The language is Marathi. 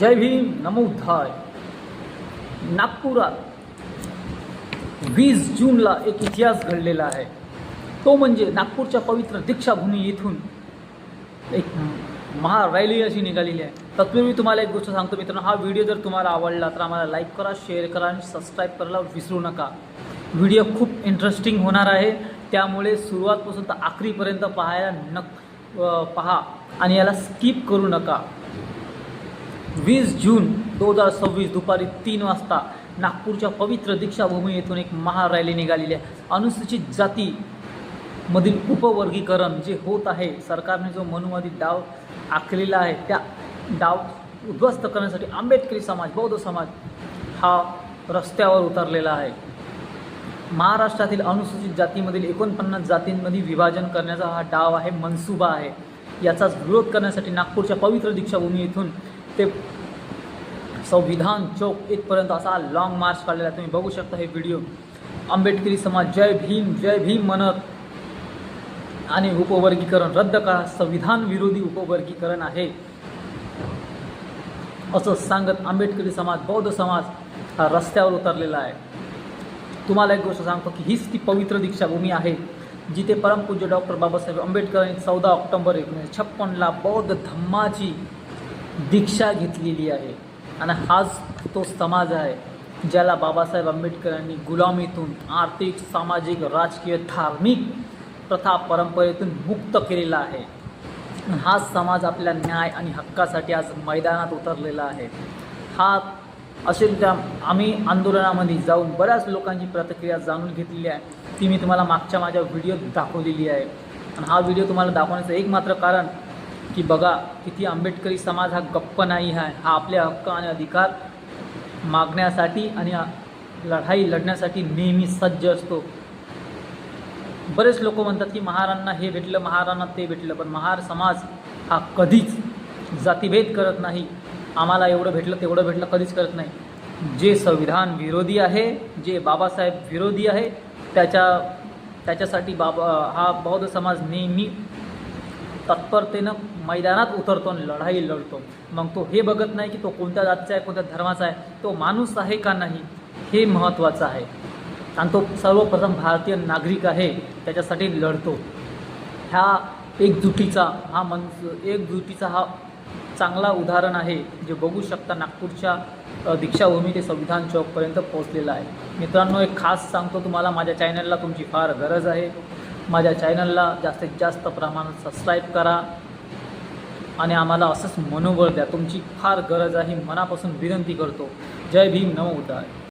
जय भीम नमोद्धाय। नागपुरात 20 जूनला एक इतिहास घडलेला आहे। तो म्हणजे नागपूरच्या पवित्र दीक्षाभूमी येथून एक महारॅली अशी निघालेली आहे। तत्पूर्वी तुम्हाला एक गोष्ट सांगतो मित्रांनो, हा व्हिडिओ जर तुम्हाला आवडला तर आम्हाला लाईक करा, शेअर करा आणि सबस्क्राईब करायला विसरू नका। व्हिडिओ खूप इंटरेस्टिंग होणार आहे, त्यामुळे सुरुवातपासून तर आखरीपर्यंत पहा आणि याला स्किप करू नका। 20 जून 2026 दुपारी 3 वाजता नागपूरच्या पवित्र दीक्षाभूमी येथून एक महारॅली निघालेली आहे। अनुसूचित जाती मधील उपवर्गीकरण जे होत आहे, सरकारने जो मनुवादी डाव आखलेला आहे, त्या डाव उद्ध्वस्त करण्यासाठी आंबेडकरी समाज, बौद्ध समाज हा रस्त्यावर उतरलेला आहे। महाराष्ट्रातील अनुसूचित जातीमधील 49 जातींमध्ये विभाजन करण्याचा हा डाव आहे, मनसुबा आहे। याचाच विरोध करण्यासाठी नागपूरच्या पवित्र दीक्षाभूमी येथून ते संविधान चौक इथपर्यंत असा लॉंग मार्च काढलेला आहे। तुम्ही बघू शकता हे व्हिडिओ। आंबेडकरी समाज जय भीम म्हणत आणि उपवर्गीकरण रद्द करा, संविधान विरोधी उपवर्गीकरण आहे असं सांगत आंबेडकरी समाज, बौद्ध समाज हा रस्त्यावर उतरलेला आहे। तुम्हाला एक गोष्ट सांगतो की हीच ती पवित्र दीक्षाभूमी आहे जिथे परमपूज्य डॉक्टर बाबासाहेब आंबेडकरांनी 14 ऑक्टोबर 1956ला बौद्ध धम्माची दीक्षा घेतलेली आहे। आणि हाच तो समाज आहे ज्याला बाबासाहेब आंबेडकरांनी गुलामीतून आर्थिक, सामाजिक, राजकीय, धार्मिक प्रथा परंपरेतून मुक्त केलेला आहे। हा समाज आपल्या न्याय आणि हक्कासाठी आज मैदानात उतरलेला आहे। हा असेल त्या आम्ही आंदोलनामध्ये जाऊन बऱ्याच लोकांची प्रतिक्रिया जाणून घेतलेली आहे, ती मी तुम्हाला मागच्या माझ्या व्हिडिओत दाखवलेली आहे। आणि हा व्हिडिओ तुम्हाला दाखवण्याचं एक मात्र कारण की बघा किती आंबेडकरी समाज हा गप्प नाही आहे। हा आपले हक्क आणि अधिकार मागण्यासाठी आणि लढाई लढण्यासाठी नेहमी सज्ज असतो। बरेच लोक म्हणतात की महारांना हे भेटलं, महारांना ते भेटलं, पण महार समाज हा कधीच जातीभेद करत नाही। आम्हाला एवढं भेटलं तेवढं भेटलं कधीच करत नाही। जे संविधान विरोधी आहे, जे बाबासाहेब विरोधी आहे, त्याच्यासाठी हा बौद्ध समाज नेहमी तत्परतेनं मैदानात उतरतो आणि लढाई लढतो। मग तो हे बघत नाही की तो कोणत्या जातीचा आहे, कोणत्या धर्माचा आहे, तो माणूस आहे का नाही हे महत्त्वाचं आहे। आणि तो सर्वप्रथम भारतीय नागरिक आहे, त्याच्यासाठी लढतो। ह्या एकजुटीचा हा चांगला उदाहरण आहे, जे बघू शकता नागपूरच्या दीक्षाभूमी ते संविधान चौकपर्यंत पोहोचलेलं आहे। मित्रांनो, एक खास सांगतो तुम्हाला, माझ्या चॅनलला तुमची फार गरज आहे। माझ्या चॅनलला जास्तीत जास्त प्रमाणात सबस्क्राईब करा आणि आम्हाला असंच मनोबळ द्या, तुमची फार गरज आहे, मनापासून विनंती करतो। जय भीम नमोद्धाय।